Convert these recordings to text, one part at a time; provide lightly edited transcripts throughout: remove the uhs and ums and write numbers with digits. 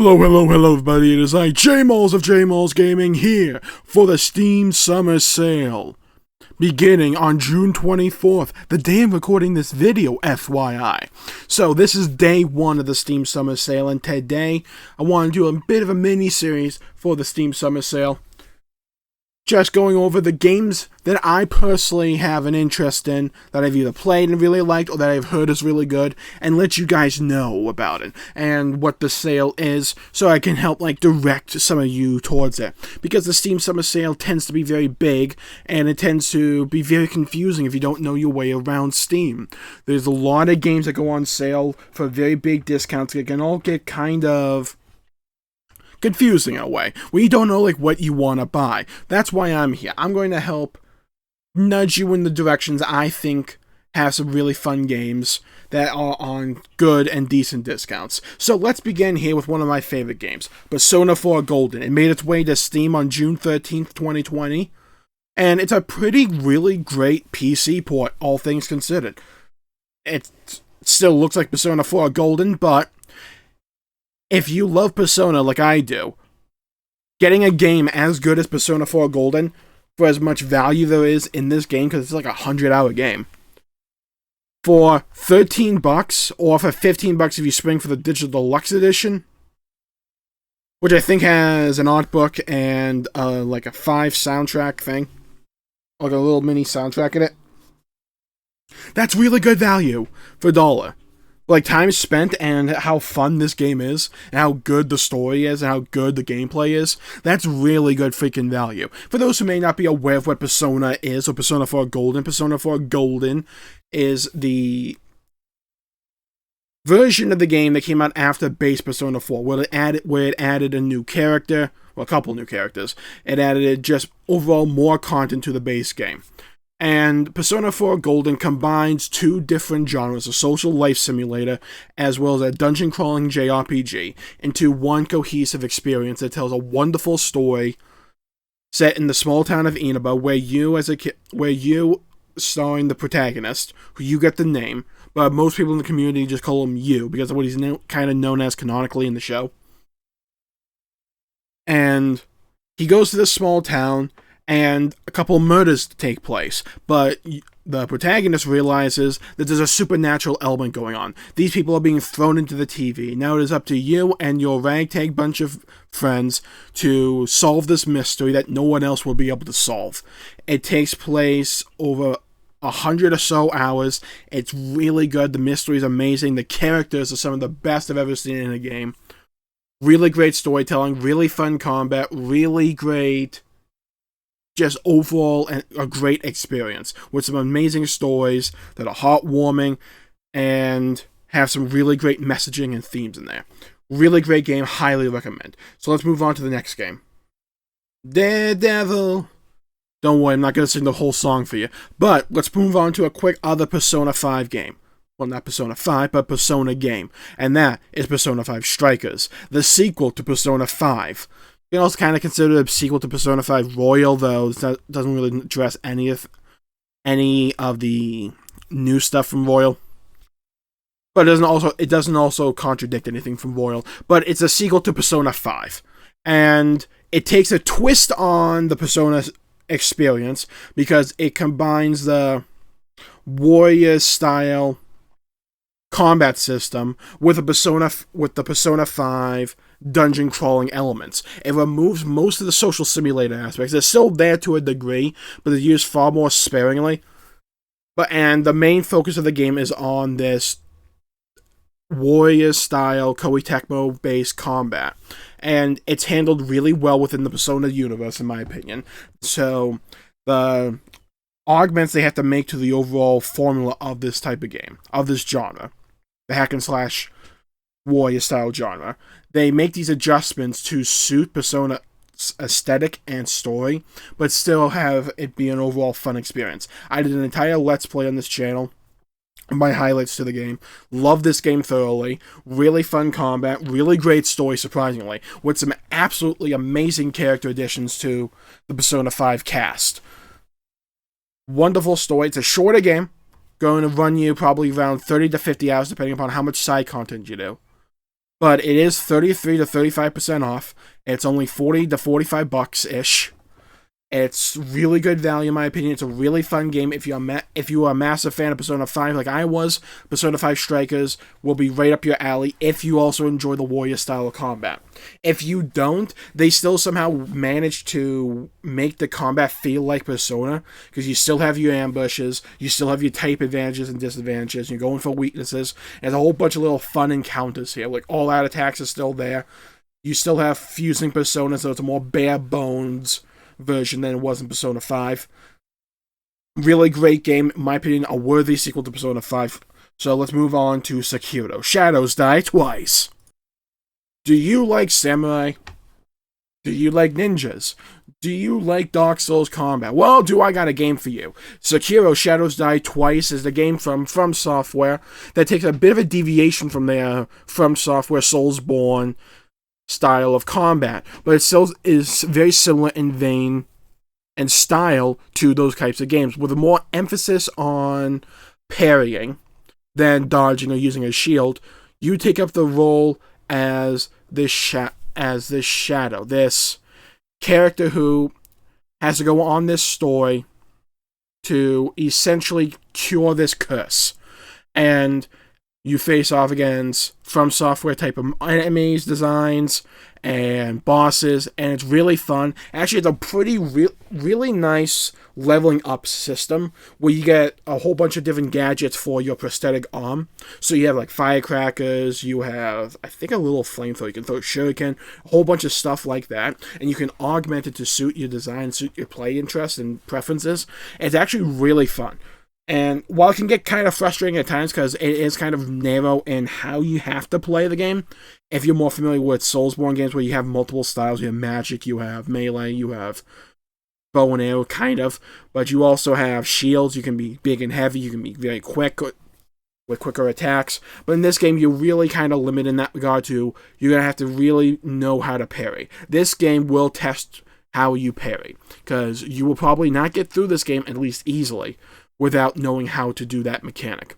Hello, everybody. It is I, Jmulls of Jmulls Gaming, here for the Steam Summer Sale. Beginning on June 24th, the day I'm recording this video, FYI. So, this is day one of the Steam Summer Sale, and today I want to do a bit of a mini-series for the Steam Summer Sale. Just going over the games that I personally have an interest in, that I've either played and really liked, or that I've heard is really good, and let you guys know about it, and what the sale is, so I can help, direct some of you towards it. Because the Steam Summer Sale tends to be very big, and it tends to be very confusing if you don't know your way around Steam. There's a lot of games that go on sale for very big discounts that can all get kind of confusing in a way, where you don't know what you want to buy. That's why I'm here. I'm going to help nudge you in the directions I think have some really fun games that are on good and decent discounts. So let's begin here with one of my favorite games, Persona 4 Golden. It made its way to Steam on June 13th, 2020, and it's a really great PC port, all things considered. It still looks like Persona 4 Golden, but if you love Persona like I do, getting a game as good as Persona 4 Golden, for as much value there is in this game, because it's like a 100-hour game, for $13, or for $15 if you spring for the Digital Deluxe Edition, which I think has an art book and a 5 soundtrack thing, like a little mini soundtrack in it, that's really good value for $1. Time spent and how fun this game is, and how good the story is, and how good the gameplay is, that's really good freaking value. For those who may not be aware of what Persona is, or Persona 4 Golden, Persona 4 Golden is the version of the game that came out after base Persona 4, where it added a new character, well, a couple new characters. It added just overall more content to the base game. And Persona 4 Golden combines two different genres, a social life simulator, as well as a dungeon-crawling JRPG, into one cohesive experience that tells a wonderful story set in the small town of Inaba, where you, starring the protagonist, who you get the name, but most people in the community just call him You, because of what he's kind of known as canonically in the show. And he goes to this small town, and a couple murders take place, but the protagonist realizes that there's a supernatural element going on. These people are being thrown into the TV. Now it is up to you and your ragtag bunch of friends to solve this mystery that no one else will be able to solve. It takes place over 100 or so hours. It's really good. The mystery is amazing. The characters are some of the best I've ever seen in a game. Really great storytelling, really fun combat, really great, just overall a great experience with some amazing stories that are heartwarming and have some really great messaging and themes in there. Really great game, highly recommend. So let's move on to the next game. Daredevil. Don't worry, I'm not going to sing the whole song for you, but let's move on to a quick other Persona 5 game. Well, not Persona 5, but Persona game, and that is Persona 5 Strikers, the sequel to Persona 5. You can also kind of consider it a sequel to Persona 5 Royal, though it doesn't really address any of the new stuff from Royal. But it doesn't also contradict anything from Royal. But it's a sequel to Persona 5, and it takes a twist on the Persona experience because it combines the warrior style combat system with the Persona 5 dungeon crawling elements. It removes most of the social simulator aspects. They're still there to a degree, but they're used far more sparingly. And the main focus of the game is on this warrior style Koei Tecmo based combat, and it's handled really well within the Persona universe, in my opinion. So the augments they have to make to the overall formula of this type of game, of this genre, the hack and slash warrior style genre, they make these adjustments to suit Persona's aesthetic and story, but still have it be an overall fun experience. I did an entire Let's Play on this channel, my highlights to the game. Love this game thoroughly. Really fun combat, really great story, surprisingly, with some absolutely amazing character additions to the Persona 5 cast. Wonderful story. It's a shorter game, going to run you probably around 30 to 50 hours, depending upon how much side content you do. but it is 33 to 35% off. It's only 40 to 45 bucks ish. It's really good value in my opinion. It's a really fun game. If you are a massive fan of Persona 5 like I was, Persona 5 Strikers will be right up your alley if you also enjoy the warrior style of combat. If you don't, they still somehow manage to make the combat feel like Persona, because you still have your ambushes, you still have your type advantages and disadvantages, you're going for weaknesses, and a whole bunch of little fun encounters here. Like, all-out attacks are still there. You still have fusing Persona, so it's a more bare bones version than it was in Persona 5. Really great game, in my opinion, a worthy sequel to Persona 5. So let's move on to Sekiro. Shadows Die Twice. Do you like samurai? Do you like ninjas? Do you like Dark Souls combat? Well, I got a game for you. Sekiro Shadows Die Twice is the game from Software that takes a bit of a deviation from their From Software Soulsborne style of combat, but it still is very similar in vein and style to those types of games, with a more emphasis on parrying than dodging or using a shield. You take up the role as this shadow, this character who has to go on this story to essentially cure this curse, and you face off against From Software type of enemies, designs, and bosses, and it's really fun. Actually, it's a pretty really nice leveling up system where you get a whole bunch of different gadgets for your prosthetic arm. So you have like firecrackers, you have, I think, a little flamethrower, you can throw a shuriken, a whole bunch of stuff like that, and you can augment it to suit your design, suit your play interests and preferences. It's actually really fun. And while it can get kind of frustrating at times because it is kind of narrow in how you have to play the game, if you're more familiar with Soulsborne games where you have multiple styles, you have magic, you have melee, you have bow and arrow, kind of, but you also have shields, you can be big and heavy, you can be very quick with quicker attacks. But in this game, you're really kind of limited in that regard to, you're going to have to really know how to parry. This game will test how you parry, because you will probably not get through this game, at least easily, without knowing how to do that mechanic.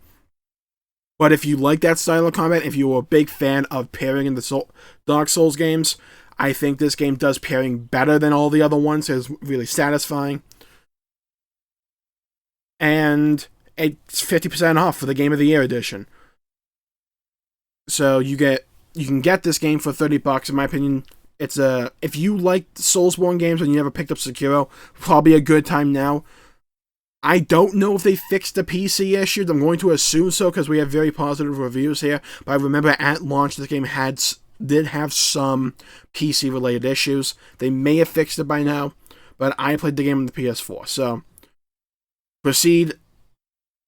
But if you like that style of combat, if you're a big fan of parrying in the Dark Souls games, I think this game does parrying better than all the other ones. It's really satisfying. And it's 50% off for the Game of the Year edition. So you can get this game for $30, in my opinion. If you like Soulsborne games and you never picked up Sekiro, probably a good time now. I don't know if they fixed the PC issue. I'm going to assume so because we have very positive reviews here. But I remember at launch this game did have some PC-related issues. They may have fixed it by now, but I played the game on the PS4. So proceed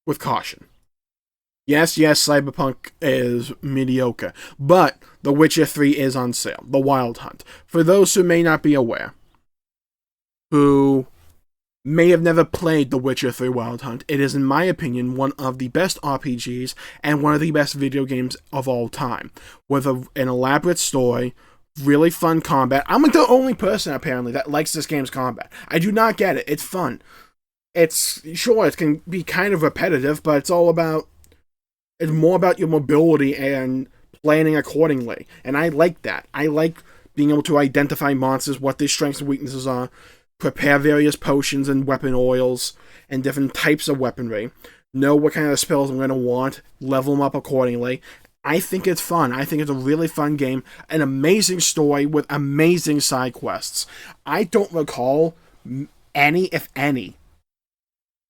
with caution. Yes, Cyberpunk is mediocre, but The Witcher 3 is on sale. The Wild Hunt. For those who may not be aware, who may have never played The Witcher 3 Wild Hunt, it is, in my opinion, one of the best RPGs and one of the best video games of all time. With an elaborate story, really fun combat. I'm the only person, apparently, that likes this game's combat. I do not get it. It's fun. It can be kind of repetitive, but it's more about your mobility and planning accordingly. And I like that. I like being able to identify monsters, what their strengths and weaknesses are, prepare various potions and weapon oils and different types of weaponry, know what kind of spells I'm going to want, level them up accordingly. I think it's fun. I think it's a really fun game, an amazing story with amazing side quests. I don't recall any, if any,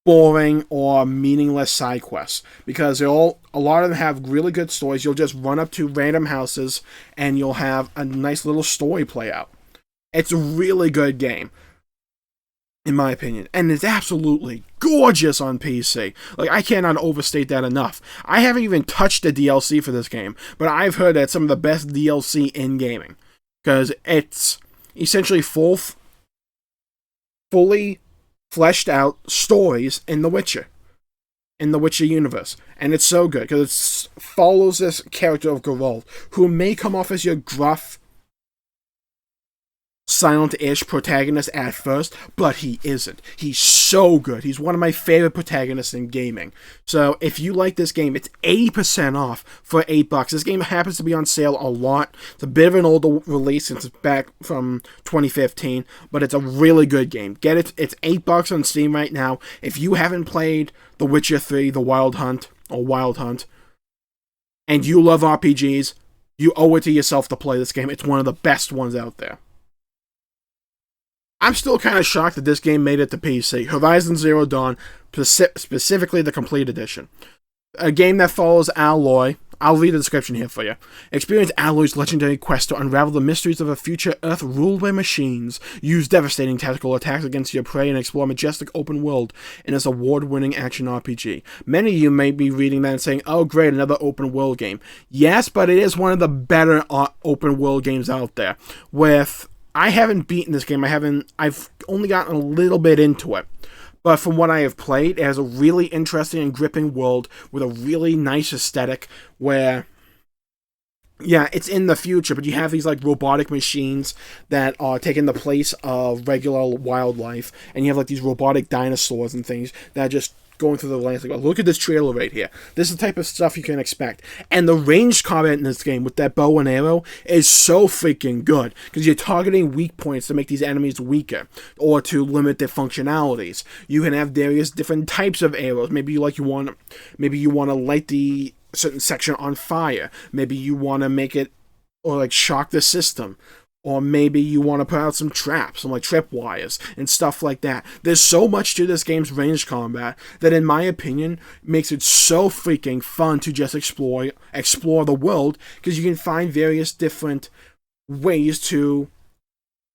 boring or meaningless side quests, because a lot of them have really good stories. You'll just run up to random houses and you'll have a nice little story play out. It's a really good game, in my opinion, and it's absolutely gorgeous on PC. Like, I cannot overstate that enough. I haven't even touched the DLC for this game, but I've heard that it's some of the best DLC in gaming, because it's essentially fully fleshed out stories in The Witcher universe, and it's so good because it follows this character of Geralt, who may come off as your gruff, silent-ish protagonist at first, but he isn't. He's so good. He's one of my favorite protagonists in gaming. So if you like this game, it's 80% off for $8. This game happens to be on sale a lot. It's a bit of an older release since it's back from 2015, but it's a really good game. Get it. It's $8 on Steam right now. If you haven't played The Witcher 3, The Wild Hunt, and you love RPGs, you owe it to yourself to play this game. It's one of the best ones out there. I'm still kind of shocked that this game made it to PC. Horizon Zero Dawn, specifically the Complete Edition. A game that follows Aloy. I'll read the description here for you. Experience Aloy's legendary quest to unravel the mysteries of a future Earth ruled by machines. Use devastating tactical attacks against your prey and explore a majestic open world in this award-winning action RPG. Many of you may be reading that and saying, oh great, another open world game. Yes, but it is one of the better open world games out there. I haven't beaten this game. I've only gotten a little bit into it. But from what I have played, it has a really interesting and gripping world with a really nice aesthetic where, yeah, it's in the future, but you have these like robotic machines that are taking the place of regular wildlife, and you have like these robotic dinosaurs and things that are just going through the landscape. Oh, look at this trailer right here. This is the type of stuff you can expect. And the ranged combat in this game with that bow and arrow is so freaking good, because you're targeting weak points to make these enemies weaker or to limit their functionalities. You can have various different types of arrows. Maybe you want to light the certain section on fire. Maybe you want to make it or like shock the system. Or maybe you want to put out some traps, some like tripwires and stuff like that. There's so much to this game's ranged combat that, in my opinion, makes it so freaking fun to just explore the world, because you can find various different ways to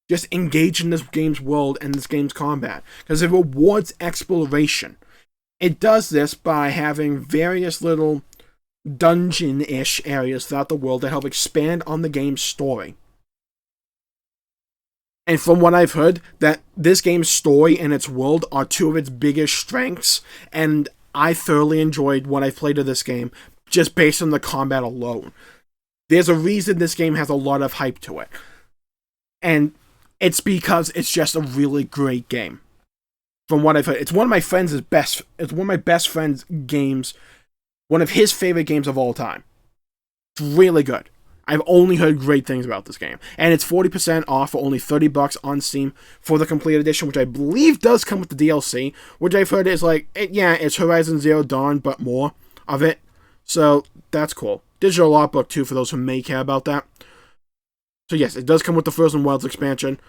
just engage in this game's world and this game's combat, because it rewards exploration. It does this by having various little dungeon-ish areas throughout the world that help expand on the game's story. And from what I've heard, that this game's story and its world are two of its biggest strengths, and I thoroughly enjoyed what I've played of this game, just based on the combat alone. There's a reason this game has a lot of hype to it. And it's because it's just a really great game. From what I've heard, it's one of my best friend's games, one of his favorite games of all time. It's really good. I've only heard great things about this game. And it's 40% off for only $30 on Steam for the Complete Edition, which I believe does come with the DLC, which I've heard is it's Horizon Zero Dawn, but more of it. So that's cool. Digital art book too, for those who may care about that. So yes, it does come with the Frozen Wilds expansion.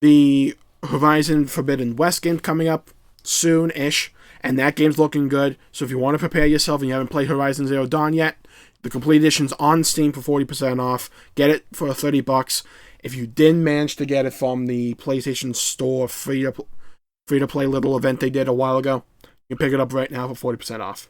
The Horizon Forbidden West game coming up soon-ish, and that game's looking good. So if you want to prepare yourself and you haven't played Horizon Zero Dawn yet, the Complete Edition's on Steam for 40% off. Get it for $30. If you didn't manage to get it from the PlayStation Store free to play little event they did a while ago, you can pick it up right now for 40% off.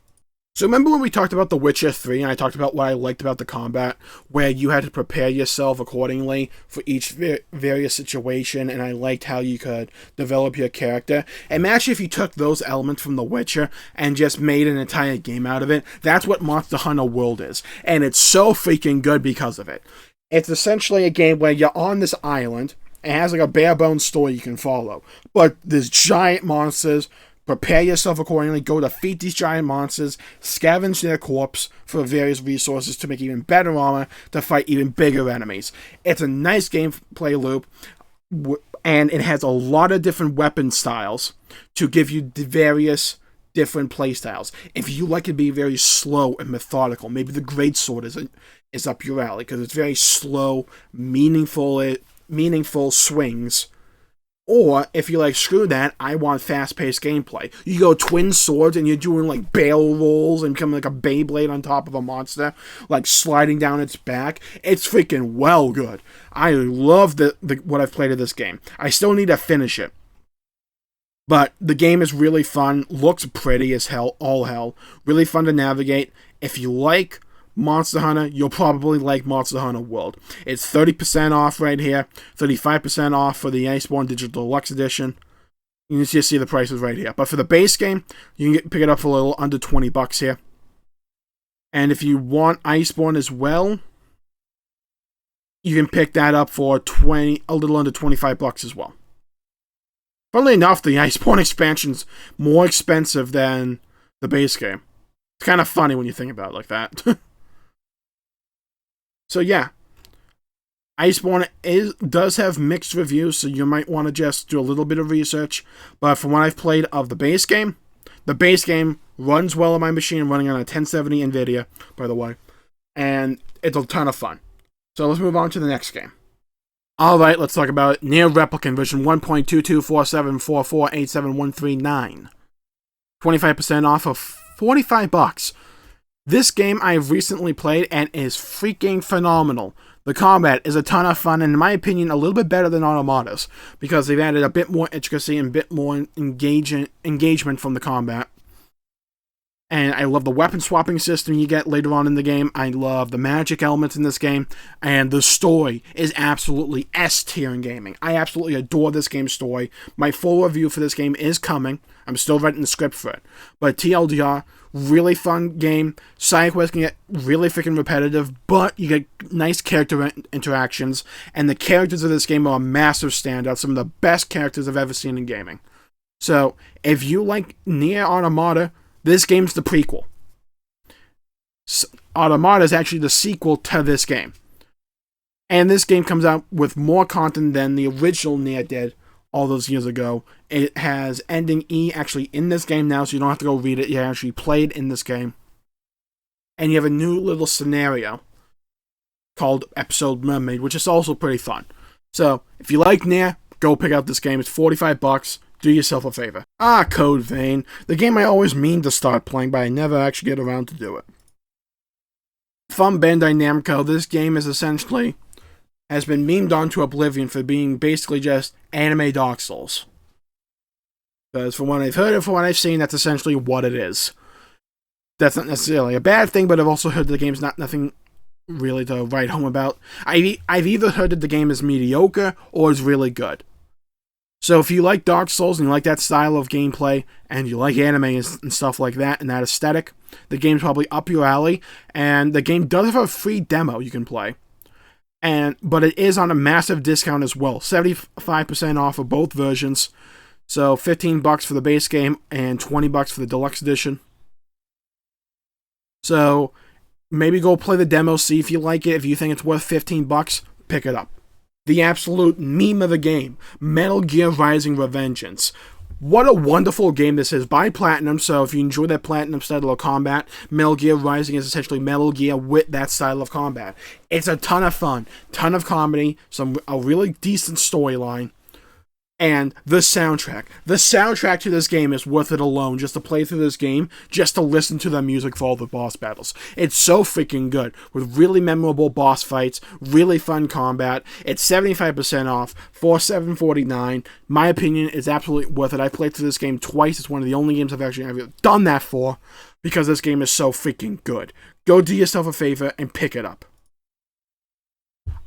So remember when we talked about The Witcher 3 and I talked about what I liked about the combat, where you had to prepare yourself accordingly for each various situation, and I liked how you could develop your character? Imagine if you took those elements from The Witcher and just made an entire game out of it. That's what Monster Hunter World is, and it's so freaking good because of it. It's essentially a game where you're on this island. It has like a bare bones story you can follow, but there's giant monsters. Prepare yourself accordingly, go defeat these giant monsters, scavenge their corpse for various resources to make even better armor to fight even bigger enemies. It's a nice gameplay loop, and it has a lot of different weapon styles to give you the various different playstyles. If you like it to be very slow and methodical, maybe the greatsword is up your alley, because it's very slow, meaningful swings. Or, if you're like, screw that, I want fast-paced gameplay. You go twin swords and you're doing, like, barrel rolls and becoming like a Beyblade on top of a monster, like, sliding down its back. It's freaking well good. I love what I've played of this game. I still need to finish it. But the game is really fun, looks pretty as hell, all hell, really fun to navigate. If you like Monster Hunter, you'll probably like Monster Hunter World. It's 30% off right here, 35% off for the Iceborne Digital Deluxe Edition. You can just see the prices right here. But for the base game, you can pick it up for a little under $20 here. And if you want Iceborne as well, you can pick that up for a little under $25 as well. Funnily enough, the Iceborne expansion's more expensive than the base game. It's kind of funny when you think about it like that. So yeah, Iceborne does have mixed reviews, so you might want to just do a little bit of research. But from what I've played of the base game runs well on my machine, running on a 1070 NVIDIA, by the way. And it's a ton of fun. So let's move on to the next game. Alright, let's talk about it. NieR Replicant version 1.22474487139. 25% off of $45. This game I have recently played and is freaking phenomenal. The combat is a ton of fun and in my opinion a little bit better than Automata's because they've added a bit more intricacy and a bit more engagement from the combat. And I love the weapon swapping system you get later on in the game. I love the magic elements in this game. And the story is absolutely S-tier in gaming. I absolutely adore this game's story. My full review for this game is coming. I'm still writing the script for it. But TLDR, really fun game. Side quests can get really freaking repetitive, but you get nice character interactions. And the characters of this game are a massive standout. Some of the best characters I've ever seen in gaming. So, if you like NieR Automata, this game's the prequel. Automata is actually the sequel to this game. And this game comes out with more content than the original NieR did all those years ago. It has ending E actually in this game now, so you don't have to go read it. You actually played in this game. And you have a new little scenario called Episode Mermaid, which is also pretty fun. So, if you like NieR, go pick out this game. It's $45. Do yourself a favor. Code Vein. The game I always mean to start playing, but I never actually get around to do it. From Bandai Namco, this game is essentially has been memed on to oblivion for being basically just anime Dark Souls. Because from what I've heard and from what I've seen, that's essentially what it is. That's not necessarily a bad thing, but I've also heard the game's nothing really to write home about. I've either heard that the game is mediocre or is really good. So if you like Dark Souls and you like that style of gameplay, and you like anime and stuff like that, and that aesthetic, the game's probably up your alley, and the game does have a free demo you can play. But it is on a massive discount as well, 75% off of both versions, so $15 for the base game, and $20 for the deluxe edition. So, maybe go play the demo, see if you like it, if you think it's worth $15, pick it up. The absolute meme of the game, Metal Gear Rising: Revengeance. What a wonderful game this is by Platinum, so if you enjoy that Platinum style of combat, Metal Gear Rising is essentially Metal Gear with that style of combat. It's a ton of fun, ton of comedy, a really decent storyline, and the soundtrack. The soundtrack to this game is worth it alone, just to play through this game, just to listen to the music for all the boss battles. It's so freaking good, with really memorable boss fights, really fun combat. It's 75% off, for $7.49. My opinion, is absolutely worth it. I've played through this game twice. It's one of the only games I've actually ever done that for, because this game is so freaking good. Go do yourself a favor and pick it up.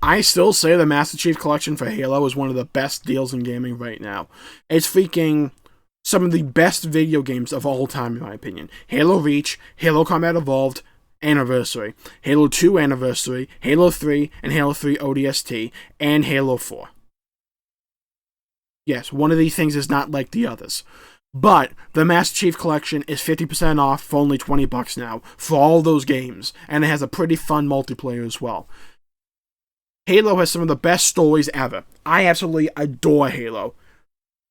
I still say the Master Chief Collection for Halo is one of the best deals in gaming right now. It's freaking some of the best video games of all time, in my opinion. Halo Reach, Halo Combat Evolved, Anniversary, Halo 2 Anniversary, Halo 3, and Halo 3 ODST, and Halo 4. Yes, one of these things is not like the others. But the Master Chief Collection is 50% off for only $20 now for all those games, and it has a pretty fun multiplayer as well. Halo has some of the best stories ever. I absolutely adore Halo.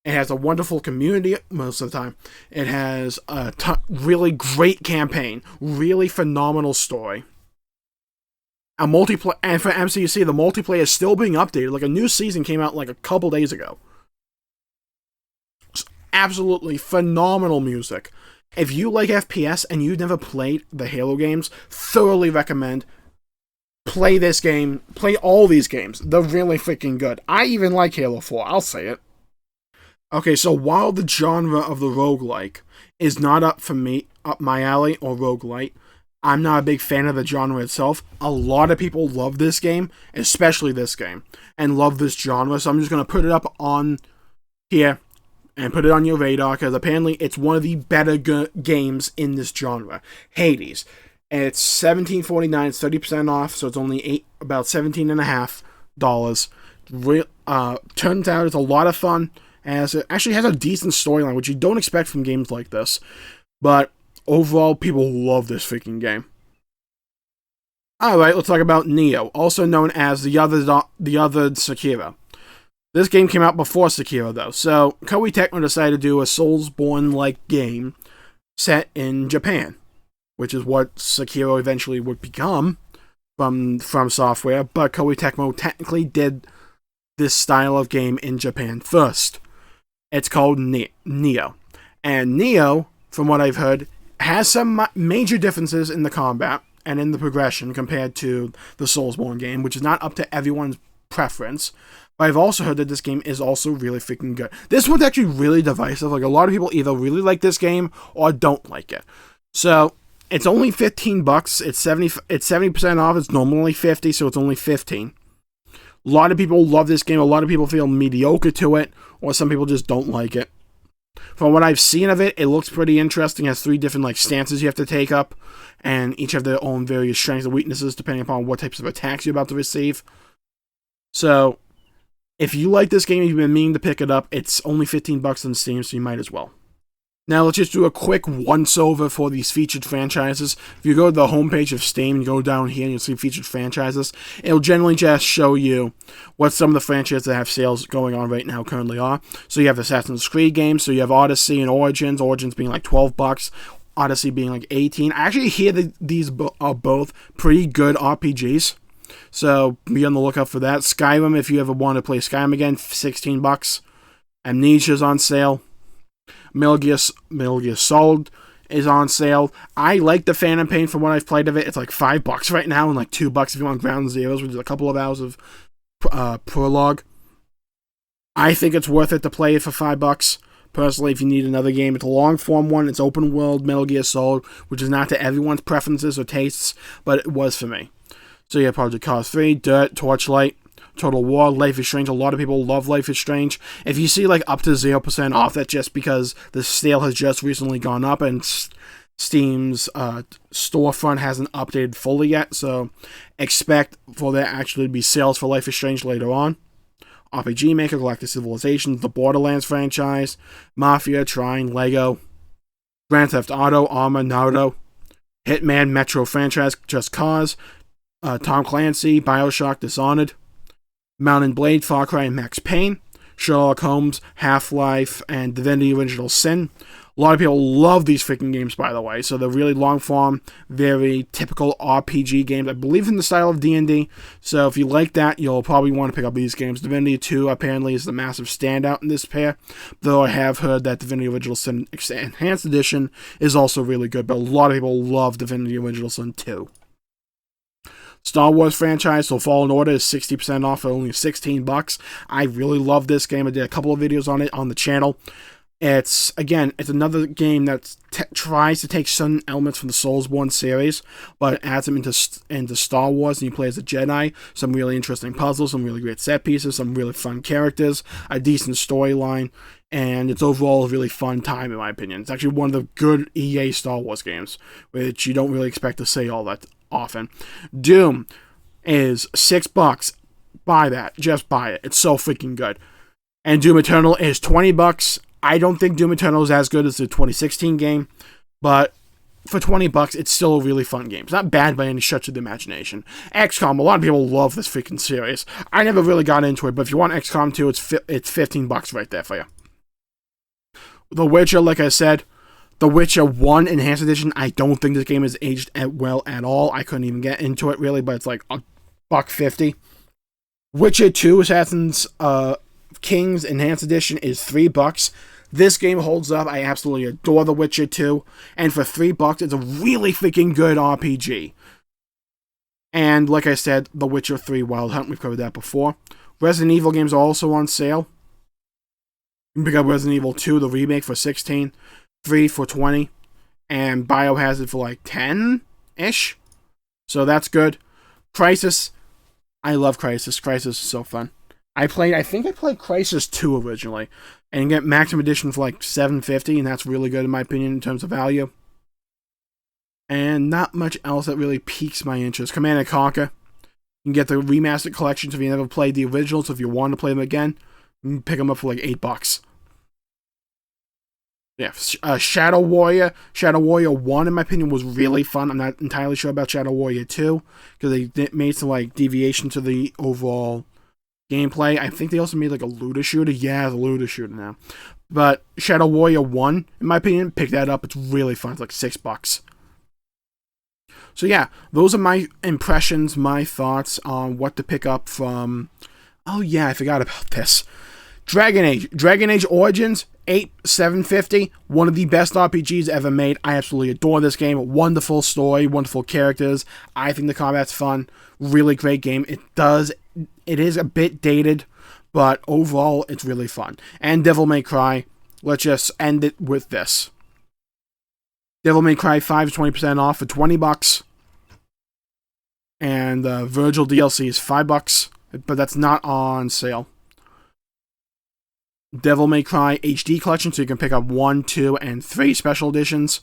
It has a wonderful community most of the time. It has a really great campaign. Really phenomenal story. And for MCUC, the multiplayer is still being updated. Like, a new season came out like a couple days ago. It's absolutely phenomenal music. If you like FPS and you've never played the Halo games, thoroughly recommend play this game, play all these games. They're really freaking good. I even like Halo 4, I'll say it. Okay, so while the genre of the roguelike is not up my alley, or roguelite, I'm not a big fan of the genre itself. A lot of people love this game, especially this game, and love this genre, so I'm just going to put it up on here, and put it on your radar, because apparently it's one of the better games in this genre. Hades. And it's $17.49, it's 30% off, so it's only about $17.50 Turns out it's a lot of fun, as it actually has a decent storyline, which you don't expect from games like this. But overall, people love this freaking game. Alright, let's talk about Nioh, also known as the other Sekiro. This game came out before Sekiro, though, so Koei Tecmo decided to do a Soulsborne-like game set in Japan, which is what Sekiro eventually would become from Software, but Koei Tecmo technically did this style of game in Japan first. It's called Nioh. And Nioh, from what I've heard, has some major differences in the combat and in the progression compared to the Soulsborne game, which is not up to everyone's preference. But I've also heard that this game is also really freaking good. This one's actually really divisive. Like, a lot of people either really like this game or don't like it. So, it's only $15. It's 70% off. It's normally $50, so it's only $15. A lot of people love this game. A lot of people feel mediocre to it, or some people just don't like it. From what I've seen of it, it looks pretty interesting. It has 3 different stances you have to take up, and each have their own various strengths and weaknesses depending upon what types of attacks you're about to receive. So, if you like this game and you've been meaning to pick it up, it's only $15 on Steam, so you might as well. Now, let's just do a quick once-over for these featured franchises. If you go to the homepage of Steam, you go down here and you'll see featured franchises. It'll generally just show you what some of the franchises that have sales going on right now currently are. So you have Assassin's Creed games, so you have Odyssey and Origins. Origins being like $12, Odyssey being like $18. I actually hear that these are both pretty good RPGs. So be on the lookout for that. Skyrim, if you ever want to play Skyrim again, $16. Amnesia's on sale. Metal Gear Solid is on sale. I like the Phantom Pain from what I've played of it. It's like $5 right now, and like $2 if you want Ground Zeroes, which is a couple of hours of prologue. I think it's worth it to play it for $5. Personally, if you need another game, it's a long-form one. It's open world Metal Gear Solid, which is not to everyone's preferences or tastes, but it was for me. So you have Project Cars 3, Dirt, Torchlight, Total War, Life is Strange. A lot of people love Life is Strange. If you see like up to 0% off, that's just because the sale has just recently gone up and Steam's storefront hasn't updated fully yet. So expect for there actually to be sales for Life is Strange later on. RPG Maker, Galactic Civilizations, the Borderlands franchise, Mafia, Trine, Lego, Grand Theft Auto, Arma, Naruto, Hitman, Metro franchise, Just Cause, Tom Clancy, Bioshock, Dishonored, Mount & Blade, Far Cry, and Max Payne, Sherlock Holmes, Half-Life, and Divinity Original Sin. A lot of people love these freaking games, by the way, so they're really long-form, very typical RPG games. I believe in the style of D&D, so if you like that, you'll probably want to pick up these games. Divinity 2 apparently is the massive standout in this pair, though I have heard that Divinity Original Sin Enhanced Edition is also really good, but a lot of people love Divinity Original Sin 2. Star Wars franchise, so Fallen Order is 60% off for only $16. I really love this game. I did a couple of videos on it on the channel. It's another game that tries to take certain elements from the Soulsborne series, but adds them into Star Wars, and you play as a Jedi. Some really interesting puzzles, some really great set pieces, some really fun characters, a decent storyline, and it's overall a really fun time, in my opinion. It's actually one of the good EA Star Wars games, which you don't really expect to say all that often. Doom is $6. Buy that. Just buy it. It's so freaking good. And Doom Eternal is $20. I don't think Doom Eternal is as good as the 2016 game, but for $20, it's still a really fun game. It's not bad by any stretch of the imagination. XCOM, a lot of people love this freaking series. I never really got into it, but if you want XCOM 2, it's $15 right there for you. The Witcher, like I said, The Witcher 1 Enhanced Edition, I don't think this game is aged well at all. I couldn't even get into it, really, but it's like $1.50. Witcher 2 Assassin's Kings Enhanced Edition is $3. This game holds up. I absolutely adore The Witcher 2. And for $3, it's a really freaking good RPG. And like I said, The Witcher 3 Wild Hunt, we've covered that before. Resident Evil games are also on sale. You can pick up Resident Evil 2, the remake, for $16. 3 for $20. And Biohazard for like $10-ish. So that's good. Crysis. I love Crysis. Crysis is so fun. I think I played Crysis 2 originally, and get Maximum Edition for like $7.50, and that's really good in my opinion in terms of value. And not much else that really piques my interest. Command & Conquer. You can get the remastered collections if you never played the originals. If you want to play them again, you can pick them up for like $8. Yeah, Shadow Warrior 1, in my opinion, was really fun. I'm not entirely sure about Shadow Warrior 2, because they made some like deviation to the overall gameplay. I think they also made like a looter shooter. Yeah, the looter shooter now. But Shadow Warrior 1, in my opinion, pick that up. It's really fun. It's like $6. So yeah, those are my impressions, my thoughts on what to pick up from... Oh yeah, I forgot about this. Dragon Age Origins, $7.50. One of the best RPGs ever made. I absolutely adore this game. Wonderful story, wonderful characters. I think the combat's fun. Really great game. It is a bit dated, but overall, it's really fun. And Devil May Cry. Let's just end it with this. Devil May Cry 5 is 20% off for $20. And Virgil DLC is $5, but that's not on sale. Devil May Cry HD Collection, so you can pick up 1, 2, and 3 special editions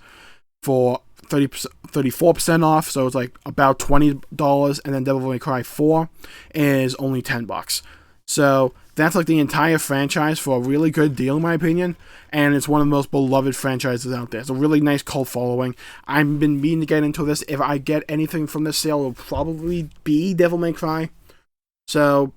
for 34% off, so it's like about $20, and then Devil May Cry 4 is only $10. So that's like the entire franchise for a really good deal, in my opinion, and it's one of the most beloved franchises out there. It's a really nice cult following. I've been meaning to get into this. If I get anything from this sale, it'll probably be Devil May Cry. So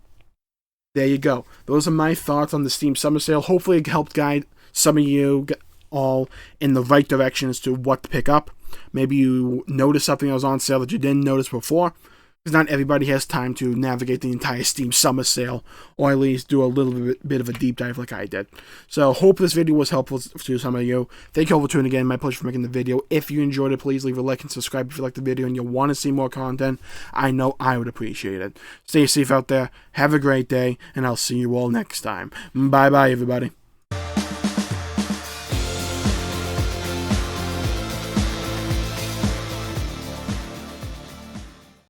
there you go. Those are my thoughts on the Steam Summer Sale. Hopefully it helped guide some of you all in the right direction as to what to pick up. Maybe you noticed something that was on sale that you didn't notice before, because not everybody has time to navigate the entire Steam Summer Sale, or at least do a little bit of a deep dive like I did. So hope this video was helpful to some of you. Thank you all for tuning in. My pleasure for making the video. If you enjoyed it, please leave a like and subscribe if you liked the video and you want to see more content. I know I would appreciate it. Stay safe out there. Have a great day, and I'll see you all next time. Bye-bye, everybody.